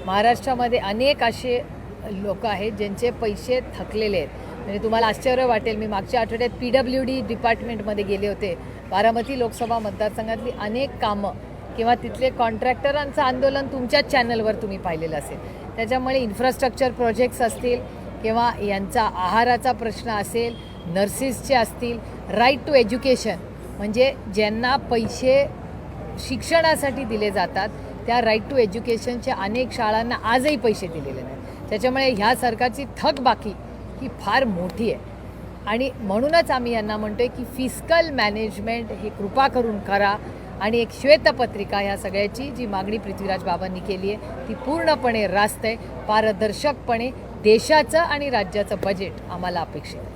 महाराष्ट्रामध्ये अनेक असे लोक आहेत ज्यांचे पैसे थकलेले आहेत. म्हणजे तुम्हाला आश्चर्य वाटेल, मी मागच्या आठवड्यात PWD डिपार्टमेंटमध्ये गेले होते. बारामती लोकसभा मतदारसंघातली अनेक कामं किंवा तिथले कॉन्ट्रॅक्टरांचं आंदोलन तुमच्याच चॅनलवर तुम्ही पाहिलेलं असेल. त्याच्यामुळे इन्फ्रास्ट्रक्चर प्रोजेक्ट्स असतील किंवा यांचा आहाराचा प्रश्न असेल, नर्सिसचे असतील, राईट टू एज्युकेशन म्हणजे ज्यांना पैसे शिक्षणासाठी दिले जातात त्या राईट टू एज्युकेशनच्या अनेक शाळांना आजही पैसे दिलेले नाहीत. त्याच्यामुळे ह्या सरकारची थकबाकी ही फार मोठी आहे आणि म्हणूनच आम्ही यांना म्हणतो आहे की फिस्कल मॅनेजमेंट ही कृपा करून करा आणि एक श्वेतपत्रिका ह्या सगळ्याची जी मागणी पृथ्वीराज बाबांनी केली आहे ती पूर्णपणे रास्त आहे. पारदर्शकपणे देशाचं आणि राज्याचं बजेट आम्हाला अपेक्षित आहे.